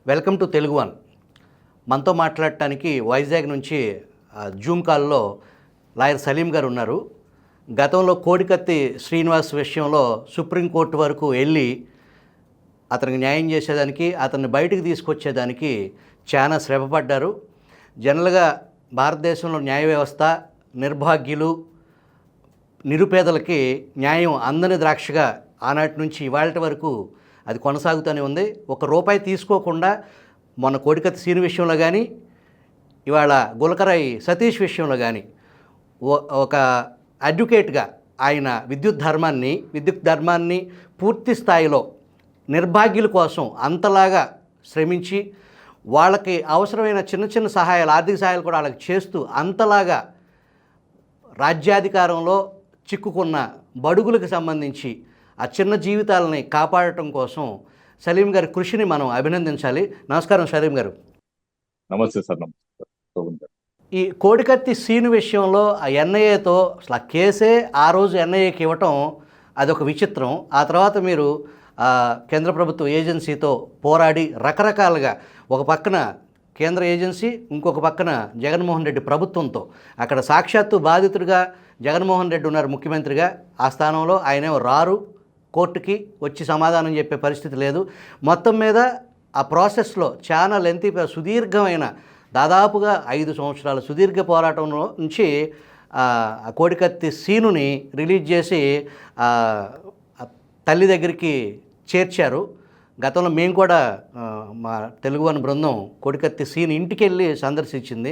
Welcome to Telugu one. మనతో మాట్లాడటానికి వైజాగ్ నుంచి జూమ్ కాల్లో లాయర్ సలీం గారు ఉన్నారు. గతంలో కోడికత్తి శ్రీనివాస్ విషయంలో సుప్రీంకోర్టు వరకు వెళ్ళి అతనికి న్యాయం చేసేదానికి, అతన్ని బయటికి తీసుకొచ్చేదానికి చాలా శ్రమపడ్డారు. జనరల్గా భారతదేశంలో న్యాయ వ్యవస్థ నిర్భాగ్యులు, నిరుపేదలకి న్యాయం అందని ద్రాక్షగా ఆనాటి నుంచి ఇవాళ వరకు అది కొనసాగుతూనే ఉంది. ఒక రూపాయి తీసుకోకుండా మొన్న కోడికత్తి సీను విషయంలో కానీ, ఇవాళ గులకరాయి సతీష్ విషయంలో కానీ ఒక అడ్వకేట్గా ఆయన విద్యుత్ ధర్మాన్ని పూర్తి స్థాయిలో నిర్భాగ్యుల కోసం అంతలాగా శ్రమించి వాళ్ళకి అవసరమైన చిన్న చిన్న సహాయాలు, ఆర్థిక సహాయాలు కూడా వాళ్ళకి చేస్తూ అంతలాగా రాజ్యాధికారంలో చిక్కుకున్న బడుగులకు సంబంధించి ఆ చిన్న జీవితాలని కాపాడటం కోసం సలీం గారి కృషిని మనం అభినందించాలి. నమస్కారం సలీం గారు. నమస్తే సార్. నమస్తే. ఈ కోడికత్తి సీను విషయంలో ఆ ఎన్ఐఏతో అసలు ఆ కేసే ఆ రోజు ఎన్ఐఏకి ఇవ్వటం అదొక విచిత్రం. ఆ తర్వాత మీరు కేంద్ర ప్రభుత్వ ఏజెన్సీతో పోరాడి రకరకాలుగా, ఒక పక్కన కేంద్ర ఏజెన్సీ, ఇంకొక పక్కన జగన్మోహన్ రెడ్డి ప్రభుత్వంతో, అక్కడ సాక్షాత్తు బాధితుడిగా జగన్మోహన్ రెడ్డి ఉన్నారు ముఖ్యమంత్రిగా, ఆ స్థానంలో ఆయనేమో రారు, కోర్టుకి వచ్చి సమాధానం చెప్పే పరిస్థితి లేదు. మొత్తం మీద ఆ ప్రాసెస్లో చాలా లెంతీ, సుదీర్ఘమైన, దాదాపుగా 5 సంవత్సరాల సుదీర్ఘ పోరాటంలో నుంచి ఆ కోడికత్తి సీనుని రిలీజ్ చేసి తల్లి దగ్గరికి చేర్చారు. గతంలో మేము కూడా మా తెలుగు వన్ బృందం కోడికత్తి సీన్ ఇంటికి వెళ్ళి సందర్శించింది.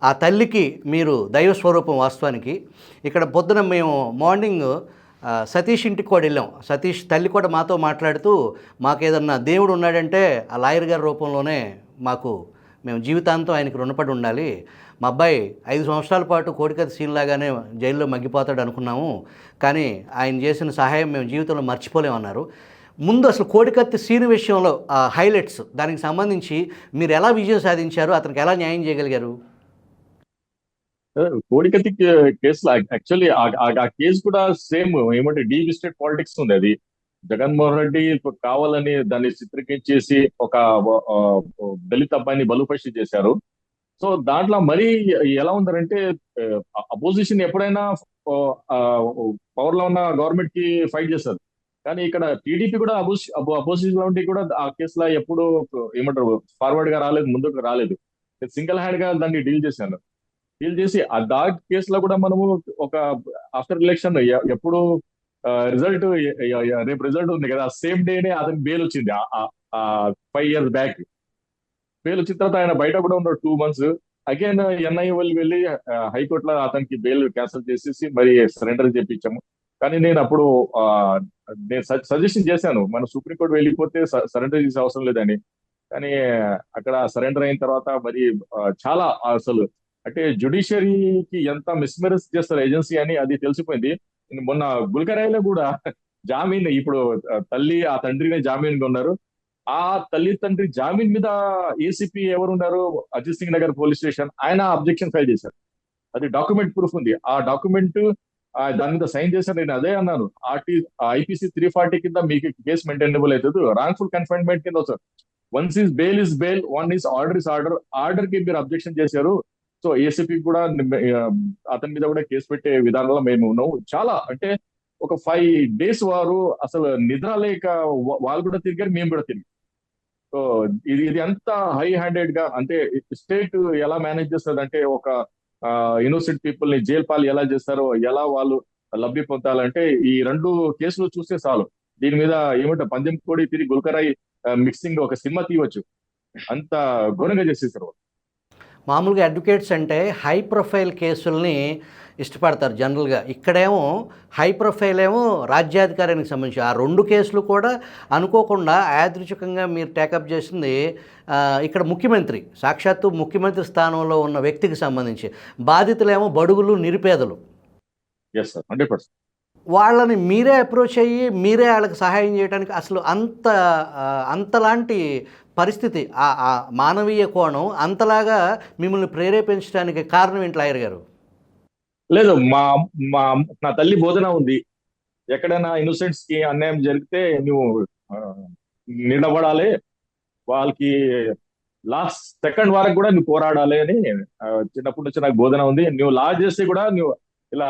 ఆ తల్లికి మీరు దైవస్వరూపం వాస్తవానికి. ఇక్కడ పొద్దున మేము మార్నింగ్ సతీష్ ఇంటికి కూడా వెళ్ళాం. సతీష్ తల్లి కూడా మాతో మాట్లాడుతూ, మాకు ఏదన్నా దేవుడు ఉన్నాడంటే ఆ లాయర్ గారి రూపంలోనే మేము జీవితాంతం ఆయనకి రుణపడి ఉండాలి. మా అబ్బాయి 5 సంవత్సరాల పాటు కోడికత్తి సీన్ లాగానే జైల్లో మగ్గిపోతాడు అనుకున్నాము, కానీ ఆయన చేసిన సహాయం మేము జీవితంలో మర్చిపోలేమన్నారు. ముందు అసలు కోడికత్తి సీను విషయంలో హైలైట్స్, దానికి సంబంధించి మీరు ఎలా విజయం సాధించారు, అతనికి ఎలా న్యాయం చేయగలిగారు? కోడికత్తి కేసులో యాక్చువల్లీ ఆ కేసు కూడా సేమ్ ఏమంటే డీప్ స్టేట్ పాలిటిక్స్ ఉంది. అది జగన్మోహన్ రెడ్డి కావాలని దాన్ని చిత్రీకరించేసి ఒక దళిత అబ్బాయిని బలుపరిచి చేశారు. సో దాంట్లో మరీ ఎలా ఉందంటే, అపోజిషన్ ఎప్పుడైనా పవర్ లో ఉన్న గవర్నమెంట్ కి ఫైట్ చేస్తారు, కానీ ఇక్కడ టీడీపీ కూడా అపోజిషన్ లో ఉండి కూడా ఆ కేసులో ఎప్పుడు ఏమంటారు ఫార్వర్డ్ గా రాలేదు, ముందుకు రాలేదు. సింగిల్ హ్యాండ్ గా దాన్ని డీల్ చేసి ఆ కేసులో కూడా మనము ఒక ఆఫ్టర్ ఎలక్షన్ ఎప్పుడు రిజల్ట్, రేపు రిజల్ట్ ఉంది కదా, సేమ్ డేనే అతనికి బెయిల్ వచ్చింది. 5 years బ్యాక్ బెయిల్ వచ్చిన తర్వాత ఆయన బయట కూడా ఉన్నాడు 2 months. అగైన్ ఎన్ఐఏ వాళ్ళు వెళ్ళి హైకోర్టులో అతనికి బెయిల్ క్యాన్సిల్ చేసేసి మరి సరెండర్ చేయించాము. కానీ నేను అప్పుడు సజెషన్ చేశాను, మన సుప్రీంకోర్టు వెళ్ళిపోతే సరెండర్ చేసే అవసరం లేదని. కానీ అక్కడ సరెండర్ అయిన తర్వాత మరి చాలా అసలు అంటే జ్యుడిషియరీకి ఎంత మిస్మెరేజ్ చేస్తారు ఏజెన్సీ అని అది తెలిసిపోయింది. మొన్న గుల్కరాయిలో కూడా జామీన్, ఇప్పుడు తల్లి ఆ తండ్రినే జామీన్ ఉన్నారు. ఆ తల్లి తండ్రి జామీన్ మీద ఏసీపీ ఎవరు ఉన్నారు, అజిత్ సింగ్ నగర్ పోలీస్ స్టేషన్, ఆయన అబ్జెక్షన్ ఫైల్ చేశారు. అది డాక్యుమెంట్ ప్రూఫ్ ఉంది. ఆ డాక్యుమెంట్ దాని మీద సైన్ చేశారు. నేను అదే అన్నాను, IPC 340 కింద మీకు కేసు మెయింటైనబుల్ అవుతుంది, రాంగ్ఫుల్ కన్ఫైన్మెంట్ కింద వస్తారు. Once is bail is bail, one is order is order. Order కి మీరు అబ్జెక్షన్ చేశారు. సో ఏసీపీ కూడా అతని మీద కూడా కేసు పెట్టే విధానంలో మేము ఉన్నాం. చాలా అంటే ఒక 5 days వారు అసలు నిద్ర లేక వాళ్ళు కూడా తిరిగారు, మేము కూడా తిరిగి. సో ఇది అంతా హై హ్యాండెడ్ గా, అంటే స్టేట్ ఎలా మేనేజ్ చేస్తుంది అంటే, ఒక ఇన్నోసెంట్ పీపుల్ ని జైలు పాలు ఎలా చేస్తారో, ఎలా వాళ్ళు లబ్ధి పొందాలంటే ఈ 2 కేసులు చూస్తే చాలు. దీని మీద ఏమంటే పందెం కోడి తిరిగి గుల్కరాయి మిక్సింగ్ ఒక సినిమా తీయవచ్చు, అంత ఘోరంగా చేసేసారు. మామూలుగా అడ్వకేట్స్ అంటే హై ప్రొఫైల్ కేసుల్ని ఇష్టపడతారు జనరల్గా. ఇక్కడేమో హై ప్రొఫైల్ ఏమో రాజ్యాధికారానికి సంబంధించి ఆ 2 కేసులు కూడా అనుకోకుండా యాదృచ్ఛికంగా మీరు టేకప్ చేసింది ఇక్కడ ముఖ్యమంత్రి, సాక్షాత్తు ముఖ్యమంత్రి స్థానంలో ఉన్న వ్యక్తికి సంబంధించి. బాధితులేమో బడుగులు, నిరుపేదలు. వాళ్ళని మీరే అప్రోచ్ అయ్యి మీరే వాళ్ళకి సహాయం చేయడానికి అసలు అంతలాంటి పరిస్థితి, ఆ మానవీయ కోణం అంతలాగా మిమ్మల్ని ప్రేరేపించడానికి కారణం ఏంటి లాయర్ గారు? లేదు, నా తల్లి బోధన ఉంది, ఎక్కడైనా ఇన్నోసెంట్స్ కి అన్యాయం జరిగితే నువ్వు నిలబడాలి, వాళ్ళకి లాస్ట్ సెకండ్ వరకు కూడా నువ్వు పోరాడాలి అని చిన్నప్పటి నుంచి నాకు బోధన ఉంది. నువ్వు లా చేస్తే కూడా నువ్వు ఇలా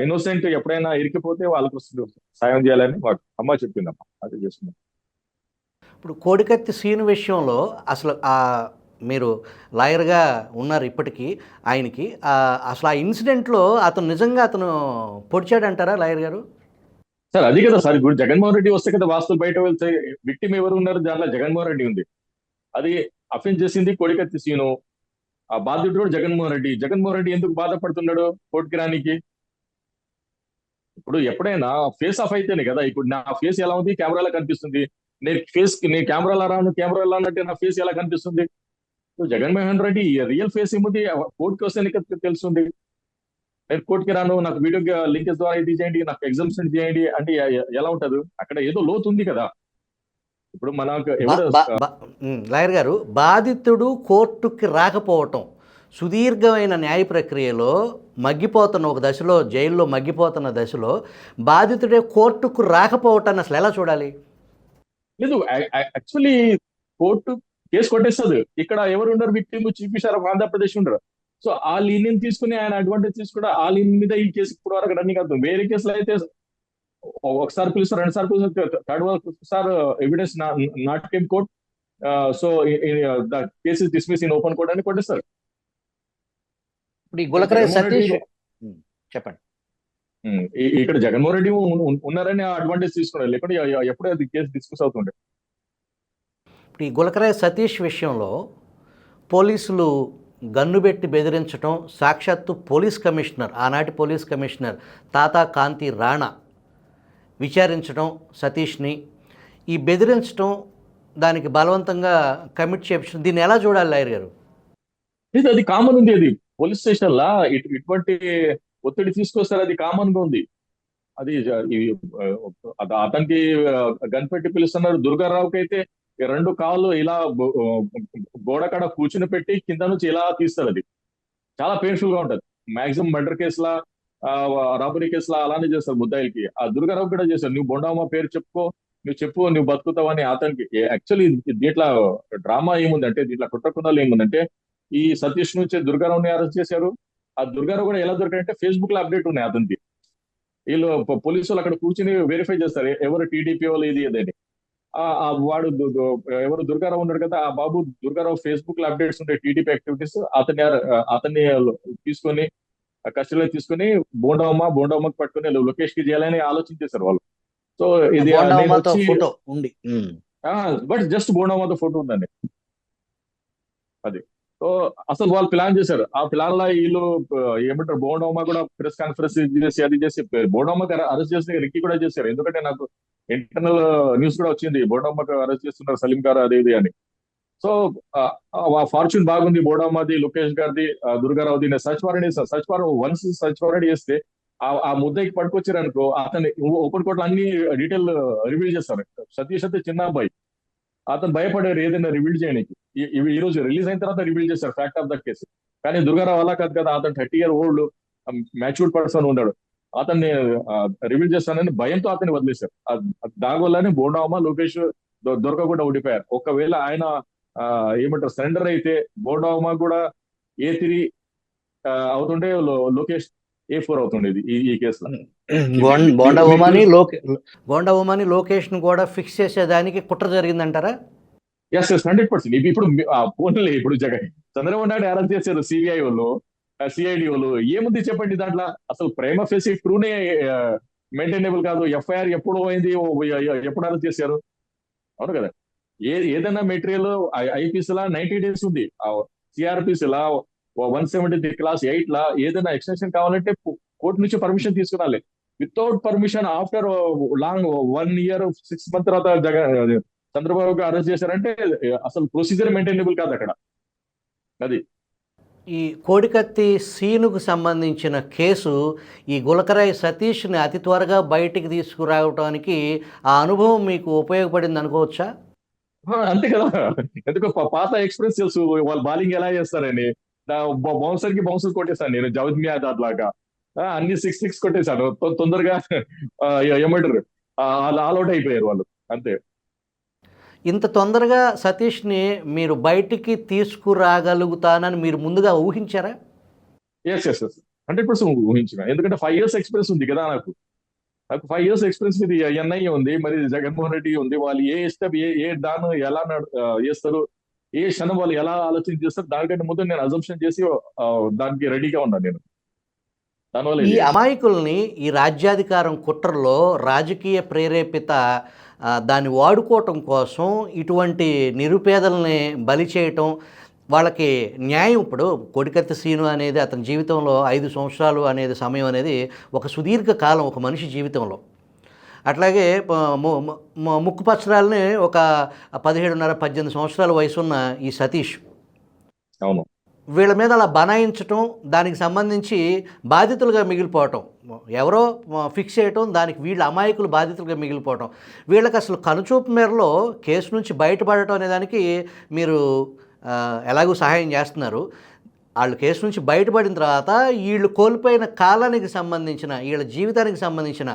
ఇన్నోసెంట్ ఎప్పుడైనా ఇరికిపోతే వాళ్ళకు సాయం చేయాలని మాకు అమ్మ చెప్పిందమ్మా, అది చేస్తున్నాం. ఇప్పుడు కోడికత్తి సీన్ విషయంలో అసలు మీరు లాయర్గా ఉన్నారు ఇప్పటికీ ఆయనకి, అసలు ఆ ఇన్సిడెంట్లో అతను నిజంగా పొడిచాడంటారా లాయర్ గారు? సార్ అది కదా సార్, ఇప్పుడు జగన్మోహన్ రెడ్డి వస్తే కదా వాస్తవం బయట వెళ్తే విక్టిమ్ ఎవరు ఉన్నారు, దాంట్లో జగన్మోహన్ రెడ్డి ఉంది. అది అఫెన్స్ చేసింది కోడికత్తి సీను, ఆ బాధ్యుడు కూడా జగన్మోహన్ రెడ్డి. జగన్మోహన్ రెడ్డి ఎందుకు బాధపడుతున్నాడు కోర్టుకి రానికి? ఇప్పుడు ఎప్పుడైనా ఫేస్ ఆఫ్ అయితేనే కదా. ఇప్పుడు నా ఫేస్ ఎలా ఉంది కెమెరాలో కనిపిస్తుంది, నేను కెమెరాలో రాను, కెమెరాలో అన్నట్టు నా ఫేస్ ఎలా కనిపిస్తుంది? జగన్మోహన్ రెడ్డి రియల్ ఫేస్ ఏముంది కోర్టుకి వస్తే నీకు తెలుస్తుంది. నేను కోర్టుకి రాను, నాకు వీడియో లింకేజ్ ద్వారా ఇది చేయండి, నాకు ఎగ్జామ్షన్ చేయండి అంటే ఎలా ఉంటది? అక్కడ ఏదో లోతు ఉంది కదా. ఇప్పుడు మనకు ఎవరు లాయర్ గారు, బాధితుడు కోర్టుకి రాకపోవటం, సుదీర్ఘమైన న్యాయ ప్రక్రియలో మగ్గిపోతున్న ఒక దశలో, జైల్లో మగ్గిపోతున్న దశలో బాధితుడే కోర్టుకు రాకపోవటాన్ని అసలు ఎలా చూడాలి? లేదు, యాక్చువల్లీ కోర్టు కేసు కొట్టేస్తుంది. ఇక్కడ ఎవరు ఉండరు, victim chief minister of Andhra Pradesh ఉండరు. సో ఆ లీనియన్ తీసుకుని ఆయన అడ్వాంటేజ్ తీసుకుంటే ఆ లీన్ మీద ఈ కేసు ఇప్పుడు వరకు రన్నింగ్ అవుతుంది. వేరే కేసులు అయితే ఒకసారి పిలుస్తారు, రెండు సార్లు పిలుస్తారు, third sir evidence not came court, so the case is dismiss in open court అని కొట్టేస్తారు. ఇప్పుడు ఈ గులకరాయి సతీష్ చెప్పండి. ఇక్కడ జగన్మోహన్ రెడ్డి ఉన్నారని అడ్వాంటేజ్ తీసుకున్నారు, లేకుంటే ఎప్పుడూ అది కేసు డిస్కస్ అవుతుండే. ఇప్పుడు ఈ గులకరాయి సతీష్ విషయంలో పోలీసులు గన్ను పెట్టి బెదిరించడం, సాక్షాత్తు పోలీస్ కమిషనర్, ఆనాటి పోలీస్ కమిషనర్ తాతా కాంతి రాణా విచారించడం సతీష్ని, ఈ బెదిరించడం, దానికి బలవంతంగా కమిట్ చేయించడం, దీన్ని ఎలా చూడాలి లాయర్ గారు? అది కామన్ ఉంది, అది పోలీస్ స్టేషన్ లా ఇటువంటి ఒత్తిడి తీసుకొస్తారు, అది కామన్ గా ఉంది. అది అతనికి గన్ పెట్టి పిలుస్తున్నారు. దుర్గారావుకి అయితే రెండు కాళ్ళు ఇలా గోడ కాడ కూర్చుని పెట్టి కింద నుంచి ఇలా తీస్తారు. అది చాలా పెయిన్ఫుల్ గా ఉంటది. మాక్సిమం మర్డర్ కేసులా, రాబరీ కేసులా అలానే చేస్తారు ముద్దాయిలకి. ఆ దుర్గారావు కూడా చేశారు. నువ్వు బొండమ్మ పేరు చెప్పుకో, నువ్వు బతుకుతావని అతనికి. యాక్చువల్లీ దీంట్లో డ్రామా ఏముందంటే, దీంట్లో కుట్రకుండాలు ఏముందంటే, ఈ సతీష్ నుంచి దుర్గారావుని అరెస్ట్ చేశారు. ఆ దుర్గారావు కూడా ఎలా దొరికాడంటే ఫేస్బుక్ లో అప్డేట్ ఉన్నాయి అతనికి. వీళ్ళు పోలీసులు అక్కడ కూర్చుని వెరిఫై చేస్తారు ఎవరు టీడీపీ వాళ్ళు ఇది అదని. వాడు ఎవరు దుర్గారావు ఉన్నాడు కదా, ఆ బాబు దుర్గారావు ఫేస్బుక్ లో అప్డేట్స్ ఉంటాయి టీడీపీ యాక్టివిటీస్. అతన్ని తీసుకొని కస్టడీలో తీసుకొని బోండమ్మకి పట్టుకుని లొకేష్ కి చేయాలని ఆలోచించేశారు వాళ్ళు. సో ఇది ఫోటో ఉంది, బట్ జస్ట్ బోండమ్మతో ఫోటో ఉందండి అది. సో అసలు వాళ్ళు ప్లాన్ చేశారు. ఆ ప్లాన్ లో వీళ్ళు ఏమంటారు, బోండమ్మ కూడా ప్రెస్ కాన్ఫరెన్స్ చేసి అది చేసి బోండమ్మకి అరెస్ట్ చేసి రిక్కీ కూడా చేశారు. ఎందుకంటే నాకు ఇంటర్నల్ న్యూస్ కూడా వచ్చింది, బోండమ్మకి అరెస్ట్ చేస్తున్నారు సలీం గారు అది ఇది అని. సో ఫార్చ్యూన్ బాగుంది బోండమ్మది, లోకేష్ గారిది, దుర్గారావుది. Search warrant once search warrant చేస్తే ఆ ముద్దకి పట్టుకొచ్చారు అనుకో, అతన్ని ఓపెన్ కోర్టులో అన్ని డీటెయిల్ రివీల్ చేస్తారు. సతీష్ అయితే చిన్న అబ్బాయి, అతను భయపడారు ఏదైనా రివీల్ చేయడానికి. ఈ రోజు రిలీజ్ అయిన తర్వాత రివీల్ చేశారు ఫ్యాక్ట్ ఆఫ్ ద కేసు. కానీ దుర్గారావు అలా కాదు కదా, అతను 30 year old మ్యాచ్యూర్డ్ పర్సన్ ఉన్నాడు. అతన్ని రివీల్ చేస్తానని భయంతో అతన్ని వదిలేశారు. దానివల్లనే బోండమ్మ, లోకేష్ దొరకకుండా ఉండిపోయారు. ఒకవేళ ఆయన ఏమంటారు సరెండర్ అయితే బోండమ్మ కూడా A3 అవుతుండే, లోకేష్ A4 అవుతుండేది ఈ కేసులో. బోండా ఉమాని లోకేష్ ను కూడా ఫిక్స్ చేసేదానికి కుట్ర జరిగిందంటారా? ఎస్ 100%. ఇప్పుడు ఫోన్లే ఇప్పుడు చంద్రబాబు నాయుడు అరెస్ట్ చేశారు సిబిఐ వాళ్ళు, సిఐడి వాళ్ళు. ఏముంది చెప్పండి దాంట్లో? అసలు ప్రైమ ఫేసి ట్రూనే మెయింటైనబుల్ కాదు. ఎఫ్ఐఆర్ ఎప్పుడు అయింది, ఎప్పుడు అరెస్ట్ చేశారు? అవును కదా. ఏదైనా మెటీరియల్ ఐపీసీ లా 90 days ఉంది, సిఆర్పిసి లా 173 Class 8 లా ఏదైనా ఎక్స్టెన్షన్ కావాలంటే కోర్టు నుంచి పర్మిషన్ తీసుకురాలి. Without permission after long 1 year 6 months తర్వాత చంద్రబాబు అరెస్ట్ చేశారంటే అసలు ప్రొసీజర్ మెయింటైనబుల్ కాదు అక్కడ. అది ఈ కోడికత్తి సీనుకు సంబంధించిన కేసు ఈ గులకరాయి సతీష్ని అతి త్వరగా బయటికి తీసుకురావడానికి ఆ అనుభవం మీకు ఉపయోగపడింది అనుకోవచ్చా? అంతే కదా, ఎందుకు పాత ఎక్స్పీరియన్స్ తెలుసు వాళ్ళు బాలింగ్ ఎలా చేస్తారని. బౌన్సర్ కొట్టేశాను నేను, జవద్ మియాద్ లాగా అన్ని 6 కొట్టేశాను తొందరగా. ఏమంటారు, ఆల్ అవుట్ అయిపోయారు వాళ్ళు అంతే. ఇంత తొందరగా సతీష్‌ని మీరు బయటికి తీసుకురాగలుగుతానని మీరు ముందుగా ఊహించారా? ఎస్ ఎస్ ఎస్ 100% ఊహించిన. ఎందుకంటే 5 ఇయర్స్ ఎక్స్పీరియన్స్ ఉంది కదా నాకు 5 ఇయర్స్ ఎక్స్పీరియన్స్ మీద ఎన్ఐఏ ఉంది, మరి జగన్మోహన్ రెడ్డి ఉంది. వాళ్ళు ఏ స్టెప్ ఏ దాన్ని ఎలా చేస్తారు, ఏ క్షణం వాళ్ళు ఎలా ఆలోచన చేస్తారు, దానికంటే ముందు నేను అజంప్షన్ చేసి దానికి రెడీగా ఉన్నాను నేను. దానివల్ల ఈ ఇది అయింది. అమాయకుల్ని ఈ రాజ్యాధికారం కుట్రలో రాజకీయ ప్రేరేపిత దాన్ని వాడుకోవటం కోసం ఇటువంటి నిరుపేదల్ని బలి చేయటం, వాళ్ళకి న్యాయం ఇప్పుడు కోడికత్తి సీను అనేది అతని జీవితంలో 5 సంవత్సరాలు అనేది సమయం అనేది ఒక సుదీర్ఘ కాలం ఒక మనిషి జీవితంలో. అట్లాగే ముక్కు పచ్చరాలని ఒక 17.5, 18 సంవత్సరాల వయసున్న ఈ సతీష్. అవును. వీళ్ళ మీద అలా బనాయించటం, దానికి సంబంధించి బాధితులుగా మిగిలిపోవటం. ఎవరో ఫిక్స్ చేయటం, దానికి వీళ్ళ అమాయకులు బాధితులుగా మిగిలిపోవటం. వీళ్ళకి అసలు కనుచూపు మేరలో కేసు నుంచి బయటపడటం అనే దానికి మీరు ఎలాగో సహాయం చేస్తున్నారు. ఆళ్ళు కేసు నుంచి బయటపడిన తర్వాత ఈళ్ళు కోల్పోయిన కాలానికి సంబంధించిన, ఈళ్ళ జీవితానికి సంబంధించిన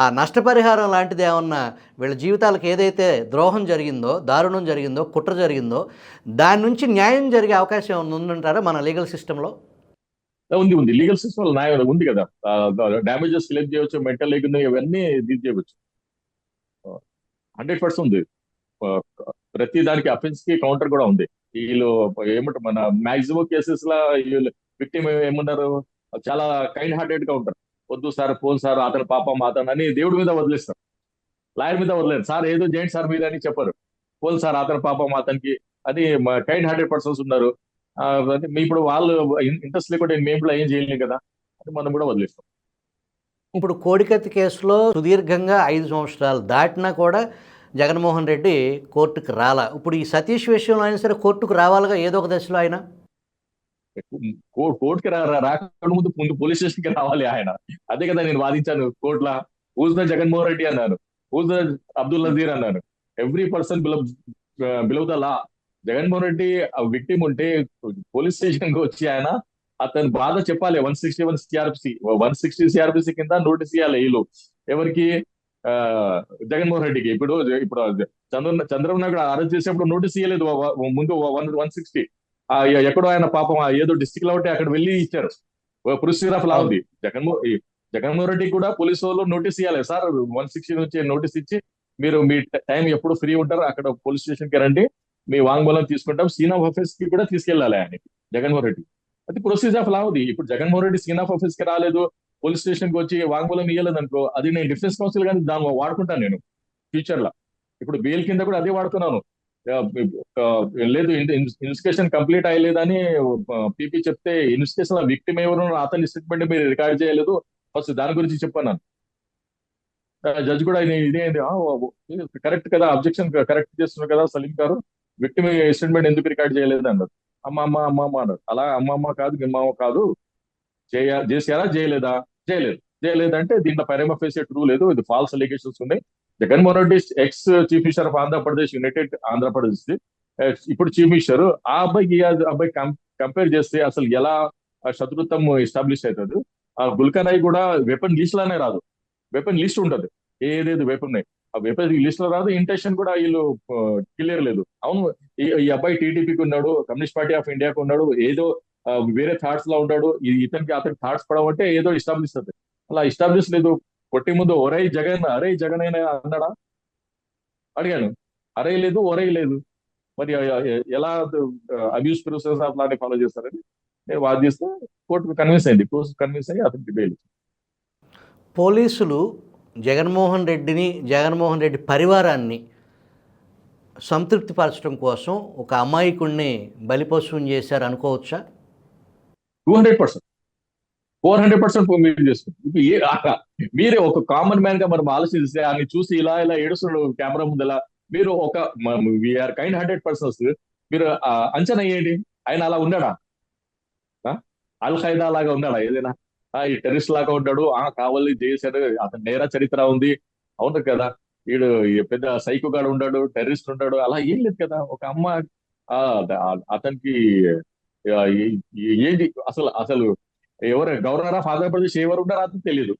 ఆ నష్టపరిహారం లాంటిదేమన్నా వీళ్ళ జీవితాలకు ఏదైతే ద్రోహం జరిగిందో, దారుణం జరిగిందో, కుట్ర జరిగిందో దాని నుంచి న్యాయం జరిగే అవకాశం ఏమన్నా ఉందంటారా మన లీగల్ సిస్టమ్‌లో? ఉంది లీగల్ సిస్టమ్ న్యాయం ఉంది కదా. డ్యామేజెస్ క్లెయిమ్ చేయవచ్చు, మెంటల్ లేకుండా ఇవన్నీ ఇది చేయవచ్చు. 100% ఉంది. ఆ, ప్రతి దానికి అఫెన్స్ కి కౌంటర్ కూడా ఉంది. వీళ్ళు ఏమంటారు, మన మాక్సిమం కేసెస్ లా వీళ్ళు విక్టిమ్ ఏమన్నారు, చాలా కైండ్ హార్టెడ్ గా ఉంటారు. వద్దు సార్, పోను సార్, అతని పాపం అతను అని దేవుడి మీద వదిలేస్తారు. లాయర్ మీద వదిలేరు. సార్ ఏదో చేయండి సార్ మీద అని చెప్పరు. పోను సార్, అతని పాపం అతనికి అని కైండ్ హార్టెడ్ పర్సన్స్ ఉన్నారు. అంటే మీ ఇప్పుడు వాళ్ళు ఇంట్రెస్ట్ లేకుండా మేము కూడా ఏం చేయలేం కదా అని మనం కూడా వదిలేస్తాం. ఇప్పుడు కోడికత్తి కేసులో సుదీర్ఘంగా 5 సంవత్సరాలు దాటినా కూడా జగన్మోహన్ రెడ్డి కోర్టుకి రాలా. ఇప్పుడు ఈ సతీష్ విషయంలో అయినా సరే కోర్టుకు రావాలిగా ఏదో ఒక దశలో ఆయన. కోర్టుకి రాకుండా ముందు ముందు పోలీస్ స్టేషన్ కి రావాలి ఆయన. అదే కదా నేను వాదించాను కోర్టులా. హూజ్ ద జగన్మోహన్ రెడ్డి అన్నాను, హూజ్ ద అబ్దుల్ నజీర్ అన్నాను. Every person below the law. Jaganmohan Reddy victim ఉంటే పోలీస్ స్టేషన్ కి వచ్చి ఆయన అతని బాధ చెప్పాలి. 160 సిఆర్పిసి కింద నోటీస్ ఇవ్వాలి వీళ్ళు. ఎవరికి? ఆ జగన్మోహన్ రెడ్డికి. ఇప్పుడు ఇప్పుడు చంద్రబాబు నాయుడు అరెస్ట్ చేసేప్పుడు నోటీస్ ఇవ్వలేదు ముందు 160. ఎక్కడో ఆయన పాపం ఏదో డిస్టిక్ లో ఉంటే అక్కడ వెళ్ళి ఇచ్చారు. ప్రొసీజర్ ఆఫ్ లా అవును. ఉంది. జగన్మోహన్ రెడ్డికి కూడా పోలీసు వాళ్ళు నోటీస్ ఇవ్వాలి. సార్ 160 నుంచి నోటీస్ ఇచ్చి మీరు మీ టైం ఎప్పుడు ఫ్రీ ఉంటారో అక్కడ పోలీస్ స్టేషన్ కి రండి, మీ వాంగ్మూలం తీసుకుంటాం. సీన్ ఆఫ్ ఆఫీస్ కి కూడా తీసుకెళ్ళాలి ఆయన, జగన్మోహన్ రెడ్డి. అది ప్రొసీజర్ ఆఫ్ లా ఉంది. ఇప్పుడు Jaganmohan Reddy scene of office కి రాలేదు, పోలీస్ స్టేషన్ కి వచ్చి వాంగ్మూలం ఇవ్వలేదు అనుకో, అది నేను డిఫెన్స్ కౌన్సిల్ కానీ దాన్ని వాడుకుంటాను నేను ఫ్యూచర్ లా. ఇప్పుడు బెయిల్ కింద కూడా అదే వాడుతున్నాను. ఆ, ఆ, లేదు, ఇన్వెస్టిగేషన్ కంప్లీట్ అయ్యలేదని పీపీ చెప్తే, ఇన్వెస్టిగేషన్ విక్టిమ్ ఎవరు అతని స్టేట్మెంట్ మీరు రికార్డ్ చేయలేదు, ఫస్ట్ దాని గురించి చెప్పాను. జడ్జ్ కూడా ఇదేంటి, కరెక్ట్ కదా, అబ్జెక్షన్ కరెక్ట్ చేస్తున్నారు కదా సలీం గారు, విక్టిమ్ స్టేట్మెంట్ ఎందుకు రికార్డ్ చేయలేదు అన్నారు. అమ్మ అన్నారు. అలా అమ్మమ్మ కాదు, గిమ్మమ్మ కాదు, చేశారా చేయలేదా? చేయలేదు. చేయలేదంటే దీంట్లో ప్రైమా ఫేసి ట్రూ లేదు, ఇది ఫాల్స్ అలిగేషన్స్ ఉన్నాయి. Jaganmohan Reddy ex chief minister of Andhra Pradesh, United Andhra Pradesh ఇప్పుడు చీఫ్ మినిస్టర్. ఆ అబ్బాయికి ఈ అబ్బాయి కంపేర్ చేస్తే అసలు ఎలా శత్రుత్వం ఎస్టాబ్లిష్ అవుతుంది. ఆ గుల్కనాయి కూడా వెపన్ లిస్ట్ లోనే రాదు. వెపన్ లిస్ట్ ఉంటది, ఏదేది వెపన్ ఉన్నాయి ఆ వెపన్ లిస్ట్ లో రాదు. ఇంటెన్షన్ కూడా వీళ్ళు క్లియర్ లేదు. అవును, ఈ అబ్బాయి టీడీపీకి ఉన్నాడు, కమ్యూనిస్ట్ పార్టీ ఆఫ్ ఇండియాకి ఉన్నాడు, ఏదో వేరే థాట్స్ లో ఉంటాడు, ఇతనికి అతనికి థాట్స్ పడవంటే ఏదో ఎస్టాబ్లిష్ అవుతుంది. అలా ఎస్టాబ్లిష్ లేదు. కొట్టి ముందు ఒరై జగన్, అరే జగన్ అయినా అన్నాడా? అడిగాను. అరే లేదు, ఒరై లేదు. మరి ఎలా అబ్యూస్ ప్రొసెస్ ఆఫ్ లాని ఫాలో చేస్తారని నేను వాదిస్తే కోర్టు కన్విన్స్ అయింది. కోర్టు కన్విన్స్ అయ్యి అతనికి బెయిల్. పోలీసులు జగన్మోహన్ రెడ్డి పరివారాన్ని సంతృప్తిపరచడం కోసం ఒక అమాయకుడిని బలిపశువుని చేశారు అనుకోవచ్చా? 200%, 400% మీరు చేస్తుంది. ఇప్పుడు మీరే ఒక కామన్ మ్యాన్ గా మనం ఆలోచిస్తే ఆయన చూసి ఇలా ఇలా ఏడుస్తున్నాడు కెమెరా ముందు, ఇలా మీరు ఒక వీఆర్ కైండ్ హార్టెడ్ పర్సన్స్, మీరు అంచనా వేయండి, ఆయన అలా ఉన్నాడా? అల్ ఖైదా లాగా ఉన్నాడా ఏదైనా? ఈ టెర్రరిస్ట్ లాగా ఉంటాడు, కావాలి చేశాడు, అతని నేర చరిత్ర ఉంది, అవును కదా, వీడు పెద్ద సైకో గాడు ఉన్నాడు, టెర్రరిస్ట్ ఉంటాడు, అలా ఏం లేదు కదా. ఒక అమ్మ ఆ, అతనికి ఏంటి అసలు అసలు ఎవరు గవర్నర్ ఆఫ్ ఆంధ్రప్రదేశ్ ఎవరు ఉన్నారో అతనికి తెలియదు.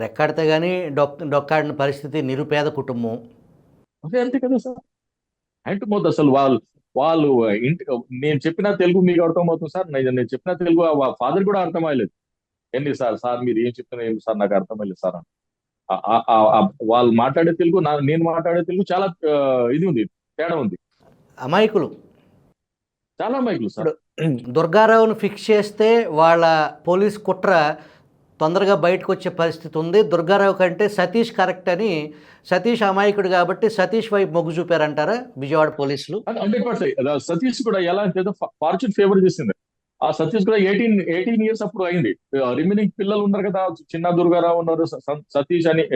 రెక్కాడితే కానీ డొక్కాడిన పరిస్థితి, నిరుపేద కుటుంబం. అదే అంతే కదా సార్. అంటుకోద్దు అసలు వాళ్ళు వాళ్ళు ఇంటి నేను చెప్పిన తెలుగు మీకు అర్థమవుతుంది సార్, నేను చెప్పిన తెలుగు ఫాదర్ కూడా అర్థమయ్యలేదు. ఎన్ని సార్ సార్ మీరు ఏం చెప్తున్నారు ఏం సార్ నాకు అర్థమయ్యలేదు సార్ అని. వాళ్ళు మాట్లాడే తెలుగు నేను మాట్లాడే తెలుగు చాలా ఇది ఉంది, తేడా ఉంది. అమాయకులు. చాలా మైకులు సార్. ఇప్పుడు దుర్గారావును ఫిక్స్ చేస్తే వాళ్ళ పోలీస్ కుట్ర తొందరగా బయటకు వచ్చే పరిస్థితి ఉంది. దుర్గారావు కంటే సతీష్ కరెక్ట్ అని, సతీష్ అమాయకుడు కాబట్టి సతీష్ వైపు మొగ్గు చూపారంటారా విజయవాడ పోలీసులు? 100%. సతీష్ కూడా ఎలా అంటే ఫార్చ్యూన్ ఫేవర్ చేసింది. ఆ సతీష్ కూడా 18 ఇయర్స్ అప్పుడు అయింది. రిమైనింగ్ పిల్లలు ఉన్నారు కదా, చిన్న దుర్గారావు ఉన్నారు, సతీష్ అని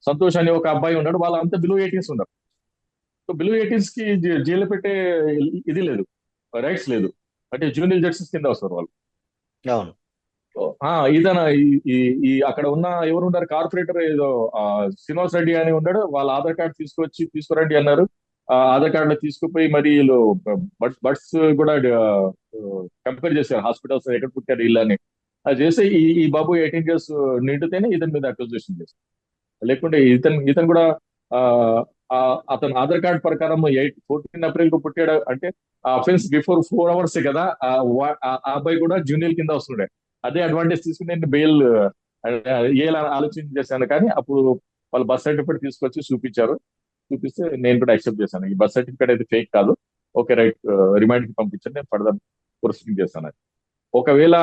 సంతోష్ అని ఒక అబ్బాయి ఉన్నాడు, వాళ్ళంతా బిలో 18s ఉన్నారు. సో బిలో 18s కి జైలు పెట్టే ఇది లేదు, రైట్స్ లేదు. అంటే జూనియర్ జడ్జెస్ కింద వస్తారు వాళ్ళు. అవును. ఇతను అక్కడ ఉన్న ఎవరు ఉన్నారు కార్పొరేటర్ ఏదో శ్రీనివాస్ రెడ్డి అని ఉన్నాడు, వాళ్ళ ఆధార్ కార్డు తీసుకురండి అన్నారు. ఆధార్ కార్డు తీసుకుపోయి మరి వీళ్ళు బర్డ్స్ కూడా కంపేర్ చేశారు, హాస్పిటల్స్ ఎక్కడ పుట్టారు ఇల్లని. అది చేస్తే ఈ బాబు 18 ఇయర్స్ నిండితేనే ఇతని మీద అక్యూజేషన్ చేస్తారు. లేకుంటే ఇతను కూడా ఆ, అతను ఆధార్ కార్డ్ ప్రకారం 14 ఏప్రిల్ కు పుట్టాడు అంటే ఆ అఫెన్స్ బిఫోర్ 4 hours కదా. ఆ అబ్బాయి కూడా జూనియర్ కింద వస్తుండే. అదే అడ్వాంటేజ్ తీసుకుని నేను బెయిల్ ఆలోచన చేశాను. కానీ అప్పుడు వాళ్ళు బర్త్ సర్టిఫికేట్ తీసుకొచ్చి చూపిస్తే నేను కూడా యాక్సెప్ట్ చేశాను, ఈ బర్త్ సర్టిఫికేట్ అయితే ఫేక్ కాదు, ఓకే రైట్, రిమైండ్ కి పంపించండి, నేను ఫర్దర్ ప్రొసీడింగ్ చేస్తాను. ఒకవేళ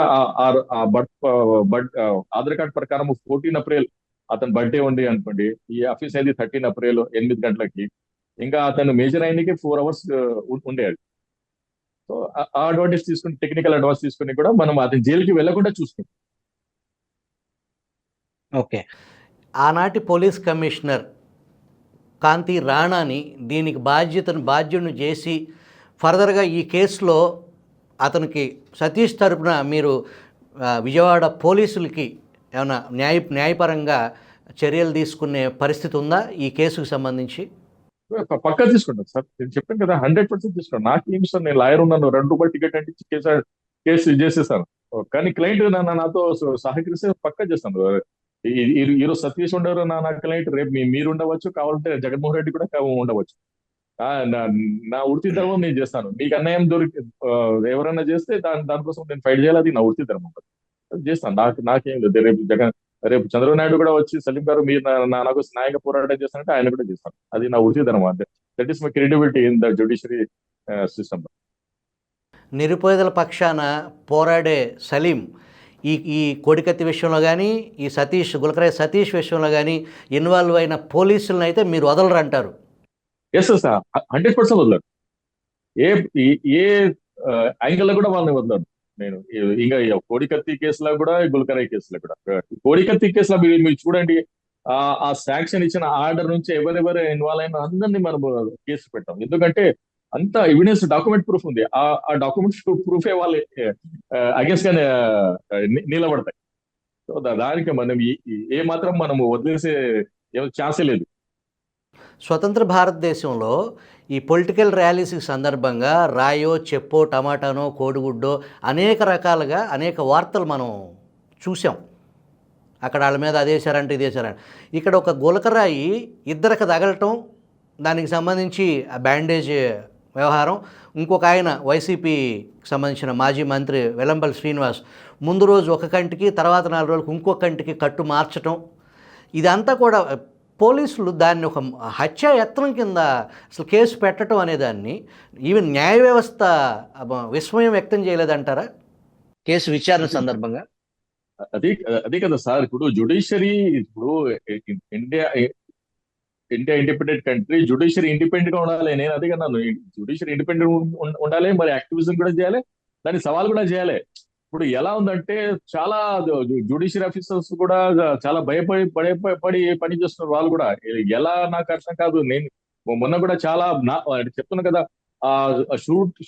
ఆధార్ కార్డ్ ప్రకారం 14 ఏప్రిల్ అతను బర్త్డే ఉంది అనుకోండి, ఈ ఆఫీస్ అయింది 13 ఏప్రిల్ 8 గంటలకి, ఇంకా అతను మేజర్ అయినకి 4 hours ఉండేది. సో ఆ అడ్వాంటేజ్ తీసుకుని, టెక్నికల్ అడ్వాన్స్ తీసుకుని కూడా మనం అతని జైలుకి వెళ్లకుండా చూసుకుంటాం. ఓకే. ఆనాటి పోలీస్ కమిషనర్ కాంతి రాణాని దీనికి బాధ్యుడిని చేసి ఫర్దర్గా ఈ కేసులో అతనికి సతీష్ తరపున మీరు విజయవాడ పోలీసులకి ఏమైనా న్యాయపరంగా చర్యలు తీసుకునే పరిస్థితి ఉందా ఈ కేసుకు సంబంధించి? పక్కా తీసుకుంటాను సార్, నేను చెప్పాను కదా, 100% తీసుకుంటాను. నాకేం సార్, నేను లాయర్ ఉన్నాను, ₹2 టికెట్ అంటే కేసు చేసేసాను. కానీ క్లయింట్ నాతో సహకరిస్తే పక్కా చేస్తాను. ఈరోజు సతీష్ ఉండరు నా క్లయింట్, రేపు మీరు ఉండవచ్చు, కావాలంటే జగన్మోహన్ రెడ్డి కూడా ఉండవచ్చు. నా వృత్తి ధర్మం నేను చేస్తాను. మీకు అన్యాయం ఎవరైనా చేస్తే దానికోసం నేను ఫైట్ చేయాలి, అది నా వృత్తి ధర్మం. చేస్తాను, నాకేం లేదు. రేపు చంద్రబాబు నాయుడు కూడా వచ్చి సలీం గారు మీరు నాకు న్యాయంగా పోరాటం చేస్తానంటే ఆయన కూడా చేస్తాను, అది నా వృత్తి ధర్మం. అంటే that is my credibility in the judiciary system. నిరుపేదల పక్షాన పోరాడే సలీం ఈ కోడికత్తి విషయంలో కానీ, ఈ గులకరాయ సతీష్ విషయంలో కానీ ఇన్వాల్వ్ అయిన పోలీసులను అయితే మీరు వదలరంటారు? ఎస్ సార్, 100% వదలరు. ఏ ఏ యాంగిల్ కూడా వాళ్ళని వదలరు. నేను ఇంకా కోడికత్తి కేసులో కూడా, గుల్కరాయ్ కేసులో కూడా. కోడికత్తి కేసులో మీరు చూడండి, ఆ శాంక్షన్ ఇచ్చిన ఆర్డర్ నుంచి ఎవరెవరు ఇన్వాల్వ్ అయిన అందరినీ మనం కేసు పెట్టాం. ఎందుకంటే అంత ఎవిడెన్స్, డాక్యుమెంట్ ప్రూఫ్ ఉంది. ఆ డాక్యుమెంట్ ప్రూఫే వాళ్ళు అగేన్స్ట్ గానే నిలబడతాయి. సో దానికి మనం ఏ మాత్రం మనం వదిలేసే ఛాన్సే లేదు. స్వతంత్ర భారతదేశంలో ఈ పొలిటికల్ ర్యాలీస్కి సందర్భంగా రాయో, చెప్పో, టమాటానో, కోడిగుడ్డో అనేక రకాలుగా అనేక వార్తలు మనం చూసాం. అక్కడ వాళ్ళ మీద అదేశారంటే ఇదేశారంటే. ఇక్కడ ఒక గులకరాయి ఇద్దరికి తగలటం, దానికి సంబంధించి ఆ బ్యాండేజ్ వ్యవహారం, ఇంకొక ఆయన వైసీపీకి సంబంధించిన మాజీ మంత్రి వెల్లంపల్లి శ్రీనివాస్ ముందు రోజు ఒక కంటికి, తర్వాత 4 రోజులకు ఇంకొక కంటికి కట్టు మార్చటం, ఇదంతా కూడా పోలీసులు దాన్ని ఒక హత్యా యత్నం కింద అసలు కేసు పెట్టడం అనేదాన్ని ఈవెన్ న్యాయ వ్యవస్థ విస్మయం వ్యక్తం చేయలేదంటారా కేసు విచారణ సందర్భంగా? అదే కదా సార్, ఇప్పుడు జుడిషియరీ, ఇప్పుడు India independent country, judiciary independent గా ఉండాలి. నేను అదే కన్నాను, జుడిషియరీ ఇండిపెండెంట్ ఉండాలి, మరి యాక్టివిజం కూడా చేయాలి, దాన్ని సవాల్ కూడా చేయాలి. ఇప్పుడు ఎలా ఉందంటే చాలా జ్యుడిషియరీ ఆఫీసర్స్ కూడా చాలా భయపడి పని చేస్తున్నారు. వాళ్ళు కూడా ఎలా నాకు అర్థం కాదు. నేను మొన్న కూడా చాలా చెప్తున్నా కదా, ఆ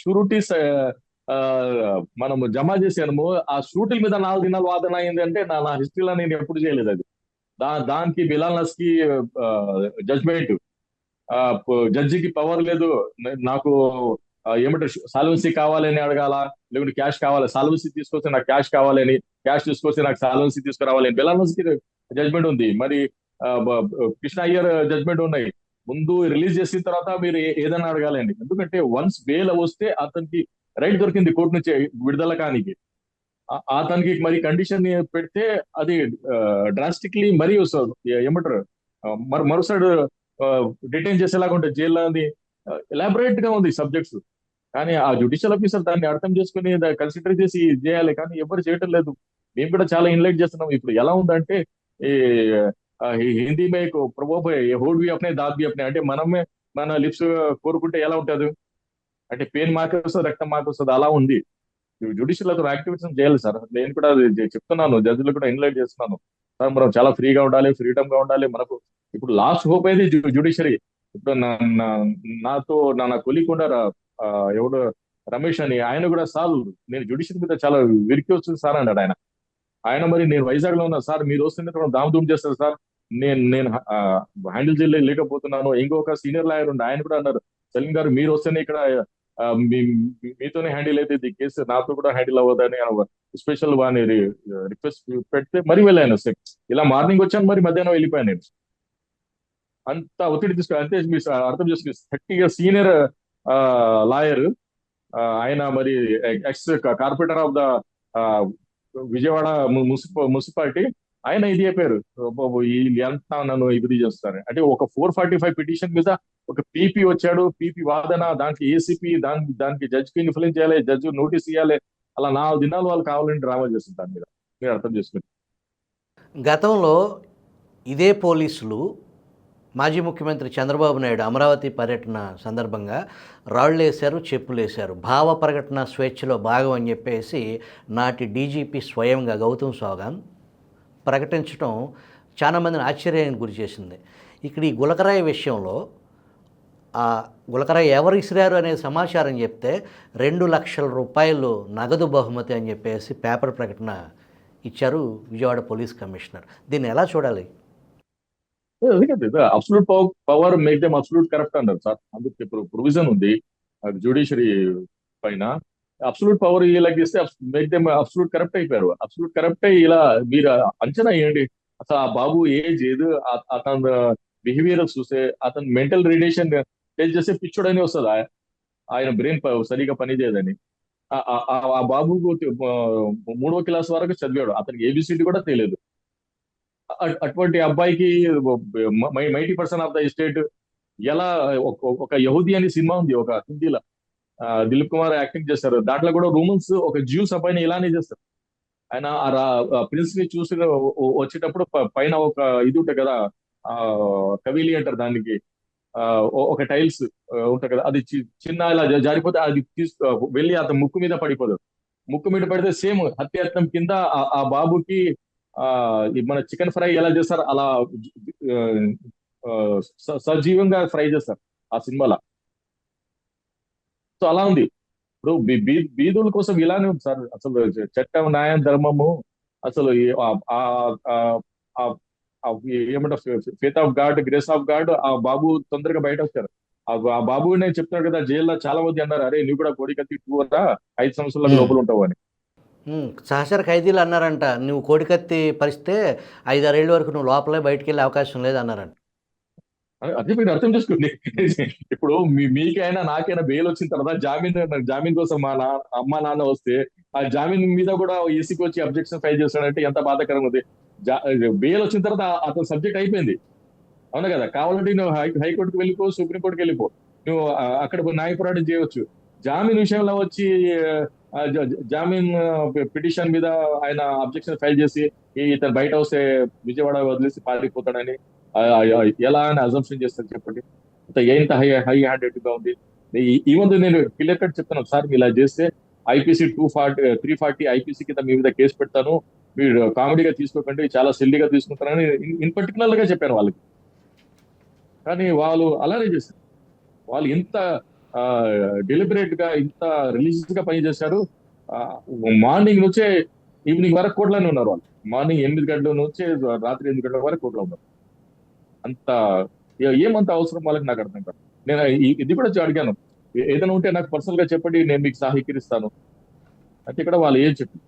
షూరిటీస్ మనం జమ చేసాము. ఆ షూరిటీల మీద 4 దినాలు వాదన అయింది అంటే నా హిస్టరీలో నేను ఎప్పుడు చేయలేదు. అది దానికి బిలాల్ నస్ కి జడ్జ్మెంట్, జడ్జికి పవర్ లేదు. నాకు ఏమంటారు, సాల్వెన్సీ కావాలని అడగాల, లేకుంటే క్యాష్ కావాలి, సాల్వెన్సీ తీసుకొస్తే నాకు క్యాష్ కావాలని, క్యాష్ తీసుకొస్తే నాకు సాల్వెన్సీ తీసుకురావాలని బిలాల్ నస్ కి జడ్జ్మెంట్ ఉంది. మరి కృష్ణ అయ్యర్ జడ్జ్మెంట్ ఉన్నాయి. ముందు రిలీజ్ చేసిన తర్వాత మీరు ఏదైనా అడగాలండి. ఎందుకంటే వన్స్ బెయిల్ వస్తే అతనికి రైట్ దొరికింది కోర్టు నుంచి విడుదల కానికి. అతనికి మరి కండిషన్ పెడితే అది డ్రాస్టిక్లీ మరీ వస్తుంది, ఏమంటారు, మరోసారి డిటైన్ చేసేలాగా ఉంటుంది జైల్లో. అది ఎలాబరేట్ గా ఉంది సబ్జెక్ట్స్. కానీ ఆ జ్యుడిషియల్ ఆఫీసర్ దాన్ని అర్థం చేసుకుని కన్సిడర్ చేసి చేయాలి, కానీ ఎవరు చేయటం లేదు. మేము కూడా చాలా ఇన్లైట్ చేస్తున్నాం. ఇప్పుడు ఎలా ఉందంటే ఈ హిందీ మే ప్రవోబ్ హోడ్ బి అప్నే దాద్ బి అప్నే, అంటే మనమే మన లిప్స్ కోరుకుంటే ఎలా ఉంటది, అంటే పెయిన్ మాకే వస్తుంది, రక్తం మాకే వస్తుంది, అలా ఉంది. జ్యుడిషియల్ అతను యాక్టివిటీస్ చేయాలి సార్. నేను కూడా అది చెప్తున్నాను, జడ్జిలు కూడా ఇన్లైట్ చేస్తున్నాను. సార్ మనం చాలా ఫ్రీగా ఉండాలి, ఫ్రీడమ్ గా ఉండాలి. మనకు ఇప్పుడు లాస్ట్ హోప్ అయితే జ్యుడిషియరీ. ఇప్పుడు నాతో నా కొలీగ్ కూడా ఎవడు రమేష్ అని, ఆయన కూడా సార్ నేను జ్యుడిషియరీ మీద చాలా విరికి వస్తుంది సార్ అన్నాడు ఆయన. ఆయన మరి నేను వైజాగ్ లో ఉన్నా సార్, మీరు వస్తుంటే దామ్ దూమ్ చేస్తారు సార్, నేను హ్యాండిల్ లేకపోతున్నాను. ఇంకొక సీనియర్ లాయర్ ఉండి ఆయన కూడా అన్నారు, సలీం గారు మీరు వస్తేనే ఇక్కడ మీతోనే హ్యాండిల్ అయితే ఈ కేసు నాతో కూడా హ్యాండిల్ అవ్వదని స్పెషల్ వాని రిక్వెస్ట్ పెడితే మరి వెళ్ళాను. ఇలా మార్నింగ్ వచ్చాను, మరి మధ్యాహ్నం వెళ్ళిపోయాను నేను. అంత ఒత్తిడి తీసుకో, అంతే మీరు అర్థం చేసుకుని 30 years సీనియర్ లాయర్ ఆయన, మరి ex corporator of the Vijayawada municipality, ఆయన ఇది చెప్పారు, బాబు ఎంత నన్ను ఇది చేస్తారు అంటే. ఒక 445 పిటిషన్ మీద ఒక పీపీ వచ్చాడు, పీపీ వాదన, దానికి ఏసీపీ దానికి జడ్జికి ఇన్ఫ్లుయెన్స్ చేయాలి, జడ్జి నోటీస్ ఇవ్వాలి, అలా 4 దినాలు వాళ్ళు కావాలని డ్రామా చేస్తుంది దాని మీద. మీరు అర్థం చేసుకుని గతంలో ఇదే పోలీసులు మాజీ ముఖ్యమంత్రి చంద్రబాబు నాయుడు అమరావతి పర్యటన సందర్భంగా రాళ్లేశారు, చెప్పులేశారు. భావ ప్రకటన స్వేచ్ఛలో భాగం అని చెప్పేసి నాటి డీజీపీ స్వయంగా గౌతమ్ సవాంగ్ ప్రకటించడం చాలామందిని ఆశ్చర్యానికి గురి చేసింది. ఇక్కడ ఈ గులకరాయి విషయంలో ఆ గులకరాయి ఎవరు ఇసిరారు అనే సమాచారం చెప్తే 2 లక్షల రూపాయలు నగదు బహుమతి అని చెప్పేసి పేపర్ ప్రకటన ఇచ్చారు విజయవాడ పోలీస్ కమిషనర్. దీన్ని ఎలా చూడాలి? Absolute power make them absolute corrupt అన్నారు సార్. అందుకే ప్రొవిజన్ ఉంది జ్యుడిషియరీ పైన. అబ్సల్యూట్ పవర్ వీళ్ళకి ఇస్తే మేక్ దెమ్ అబ్సల్యూట్ కరప్ట్ అయిపోయారు. అబ్సల్యూట్ కరప్ట్ అయ్యి ఇలా మీరు అంచనా వేయండి. అసలు ఆ బాబు ఏజ్ ఏదో, అతను బిహేవియర్ చూస్తే అతను మెంటల్ రేడియేషన్ టెస్ట్ చేస్తే పిచ్చోడని వస్తుంది, ఆయన బ్రెయిన్ సరిగా పనిచేయదని. ఆ బాబు 3వ క్లాస్ వరకు చదివాడు, అతనికి ఏబిసిడి కూడా తెలియదు. అటువంటి అబ్బాయికి 90% ఆఫ్ ద ఎస్టేట్ ఎలా, ఒక యహూది అనే సినిమా ఉంది ఒక హిందీలో, దిలీప్ కుమార్ యాక్టింగ్ చేస్తారు, దాంట్లో కూడా రూమన్స్ ఒక జ్యూస్ అబ్బాయిని ఇలానే చేస్తారు. ఆయన ప్రిన్స్ ని చూసి వచ్చేటప్పుడు పైన ఒక ఇది ఉంటుంది కదా, కవిలి అంటారు దానికి, ఒక టైల్స్ ఉంటాయి కదా, అది చిన్న ఇలా జారిపోతే అది వెళ్ళి అతను ముక్కు మీద పడిపోదు. ముక్కు మీద పడితే సేమ్ హత్యాయత్నం కింద ఆ బాబుకి మన చికెన్ ఫ్రై ఎలా చేస్తారు అలా సజీవంగా ఫ్రై చేస్తారు ఆ సినిమాలో. సో అలా ఉంది. ఇప్పుడు బీదుల కోసం ఇలానే ఉంది సార్. అసలు చట్టం, న్యాయం, ధర్మము, అసలు ఏమంటారు, faith of God, grace of God, ఆ బాబు తొందరగా బయట వచ్చారు. ఆ బాబు నేను చెప్తున్నాడు కదా, జైల్లో చాలా మంది అన్నారు, అరే నువ్వు కూడా కోడికత్తి 2 5 సంవత్సరాల లోపల ఉంటావు అని. సహచర ఖైదీలు అన్నారంట, నువ్వు కోడికత్తి పరిస్తే 5-6 ఏళ్ళ వరకు నువ్వు లోపలే బయటికి వెళ్ళే అవకాశం లేదు అన్నారంట. అదే మీరు అర్థం చేసుకోండి. ఇప్పుడు మీకైనా నాకైనా బెయిల్ వచ్చిన తర్వాత జామీన్ కోసం మా అమ్మ నాన్న వస్తే ఆ జామీన్ మీద కూడా ఈసీకి వచ్చి అబ్జెక్షన్ ఫైల్ చేస్తాడంటే ఎంత బాధాకరంగా ఉంది. బెయిల్ వచ్చిన తర్వాత అతను సబ్జెక్ట్ అయిపోయింది, అవునా కదా. కావాలంటే నువ్వు హైకోర్టుకు వెళ్ళిపో, సుప్రీంకోర్టుకు వెళ్ళిపో, నువ్వు అక్కడ న్యాయ పోరాటం చేయవచ్చు. జామీన్ విషయంలో వచ్చి జామీన్ పిటిషన్ మీద ఆయన అబ్జెక్షన్ ఫైల్ చేసి ఇతను బయట వస్తే విజయవాడ వదిలేసి పారిపోతాడని ఎలా అని అజంప్షన్ చేస్తారు చెప్పండి. ఎంత హై హ్యాండెడ్ గా ఉంది. ఈవెన్ నేను క్లియర్ కట్ చెప్తాను సార్, ఇలా చేస్తే ఐపీసీ 340 ఐపీసీ కింద మీ మీద కేసు పెడతాను, మీరు కామెడీగా తీసుకోకండి, చాలా సిల్లీగా తీసుకుంటారని ఇన్ పర్టికులర్ గా చెప్పాను వాళ్ళకి. కానీ వాళ్ళు అలానే చేశారు. వాళ్ళు ఇంత డెలిబరేట్ గా, ఇంత రిలీజియస్ గా పనిచేశారు. మార్నింగ్ నుంచే ఈవినింగ్ వరకు కోర్టులోనే ఉన్నారు వాళ్ళు. మార్నింగ్ 8 గంటల నుంచి రాత్రి 8 గంటల వరకు కోర్టులో ఉన్నారు. అంత ఏమంత అవసరం వాళ్ళకి నాకు అర్థం కాదు. నేను ఇది కూడా అడిగాను, ఏదైనా ఉంటే నాకు పర్సనల్ గా చెప్పండి, నేను మీకు సహకరిస్తాను అంటే ఇక్కడ వాళ్ళు ఏం చెప్పి.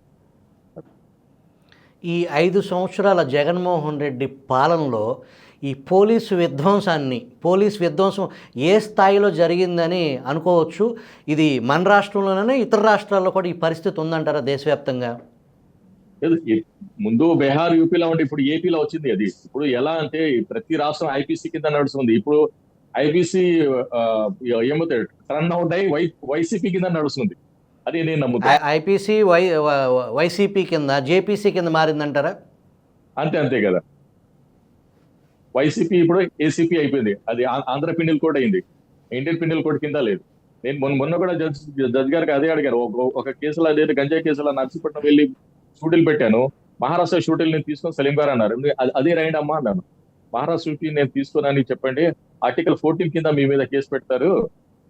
ఈ 5 సంవత్సరాల జగన్మోహన్ రెడ్డి పాలనలో ఈ పోలీస్ విధ్వంసం ఏ స్థాయిలో జరిగిందని అనుకోవచ్చు? ఇది మన రాష్ట్రంలోనే ఇతర రాష్ట్రాల్లో కూడా ఈ పరిస్థితి ఉందంటారా దేశవ్యాప్తంగా? లేదు, ముందు బీహార్ యూపీలో ఉండి ఇప్పుడు ఏపీలో వచ్చింది అది. ఇప్పుడు ఎలా అంటే ప్రతి రాష్ట్రం ఐపీసీ కింద నడుస్తుంది. ఇప్పుడు ఐపీసీ ఏమవుతాడు రన్ అవుట్ అయి వైసీపీ కింద నడుస్తుంది. అది నేను నమ్ముతా. ఐపీసీ వైసీపీ కింద జేపీసీ కింద మారిందంటారా? అంతే అంతే కదా. వైసీపీ ఇప్పుడు ఏసీపీ అయిపోయింది. అది ఆంధ్ర పిన్నెల్ కోడ్ అయింది, ఇండియన్ పిన్నెల్ కోడ్ కింద లేదు. నేను మొన్న కూడా జడ్జ్ గారికి అదే అడిగారు. ఒక కేసులో అదే గంజాయి కేసులో నర్సీపట్నం వెళ్ళి షూటీలు పెట్టాను. మహారాష్ట్ర షూటీలు నేను తీసుకొని సలీం గారు అన్నారు. అదే రైండి అమ్మా అన్నాను. మహారాష్ట్ర షూటీ నేను తీసుకున్నాను చెప్పండి, ఆర్టికల్ 14 కింద మీ మీద కేసు పెడతారు.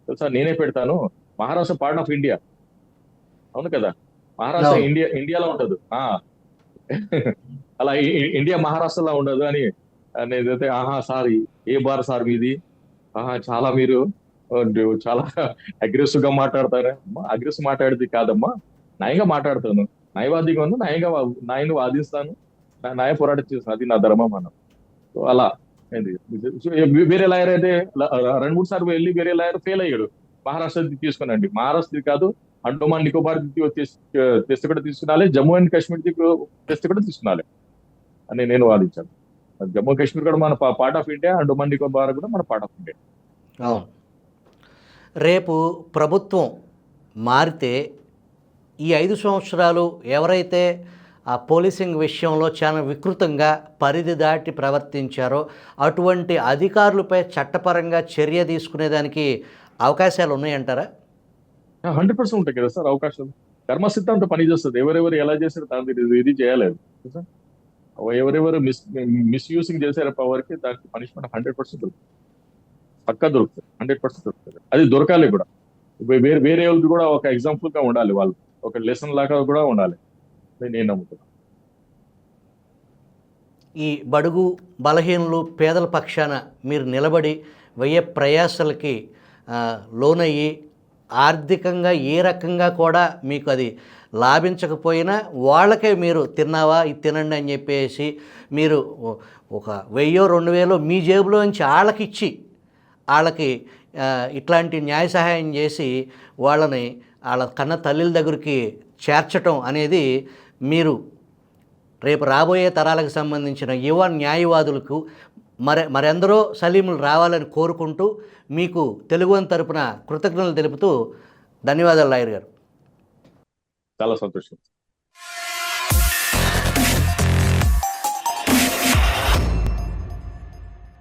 తెలుసా, నేనే పెడతాను. Maharashtra part of India. అవును కదా, మహారాష్ట్ర ఇండియాలో ఉండదు. అలా ఇండియా మహారాష్ట్రలో ఉండదు అని నేనైతే ఆహా సార్ ఏ బార్ సార్ మీది, చాలా మీరు చాలా అగ్రెసివ్ గా మాట్లాడతారా? అగ్రెసివ్ మాట్లాడేది కాదమ్మా, న్యాయంగా మాట్లాడతాను, న్యాయవాదిగా ఉంది, న్యాయంగా వాదిస్తాను, న్యాయ పోరాటం చేస్తాను, అది నా ధర్మం అన్న. సో అలా వేరే లాయర్ అయితే 2-3 సార్లు వెళ్ళి వేరే లాయర్ ఫెయిల్ అయ్యాడు. మహారాష్ట్ర తీసుకునండి, మహారాష్ట్ర కాదు అండమాన్ నికోబార్ టెస్ట్ కూడా తీసుకున్నాలి, జమ్మూ అండ్ కాశ్మీర్ టెస్ట్ కూడా తీసుకున్నాలి అని నేను వాదించాను. జమ్మూ కాశ్మీర్ కూడా మన part of India, Andaman Nicobar కూడా మన పార్ట్ ఆఫ్ ఇండియా. అవును. రేపు ప్రభుత్వం మారితే ఈ 5 సంవత్సరాలు ఎవరైతే ఆ పోలీసింగ్ విషయంలో చాలా వికృతంగా పరిధి దాటి ప్రవర్తించారో అటువంటి అధికారులపై చట్టపరంగా చర్య తీసుకునేదానికి అవకాశాలు ఉన్నాయంటారా? 100% ఉంటాయి కదా సార్ అవకాశం. కర్మ సిద్ధాంతం పనిచేస్తుంది. ఎవరెవరు ఎలా చేశారు దానికి ఇది చేయలేదు. ఎవరెవరు మిస్యూసింగ్ చేశారు పవర్ కి, దానికి పనిష్మెంట్ 100% దొరుకుతుంది. పక్కా దొరుకుతుంది, 100% దొరుకుతుంది. అది దొరకాలి కూడా. వేరే వాళ్ళకి కూడా ఒక ఎగ్జాంపుల్ గా ఉండాలి, వాళ్ళు ఒక లెసన్ లాగా కూడా ఉండాలి. నేను నమ్ముతున్నాను. ఈ బడుగు బలహీనులు పేదల పక్షాన మీరు నిలబడి వ్యయ ప్రయాసలకి లోనయ్యి ఆర్థికంగా ఏ రకంగా కూడా మీకు అది లాభించకపోయినా వాళ్ళకే మీరు తిన్నావా ఇది తినండి అని చెప్పేసి మీరు ఒక 1000-2000 మీ జేబులో నుంచి వాళ్ళకిచ్చి వాళ్ళకి ఇట్లాంటి న్యాయ సహాయం చేసి వాళ్ళని వాళ్ళ కన్న తల్లిల దగ్గరికి చేర్చటం అనేది మీరు రేపు రాబోయే తరాలకు సంబంధించిన యువ న్యాయవాదులకు మరెందరో సలీములు రావాలని కోరుకుంటూ మీకు తెలుగువన్ తరపున కృతజ్ఞతలు తెలుపుతూ ధన్యవాదాలు లాయర్ గారు. చాలా సంతోషం.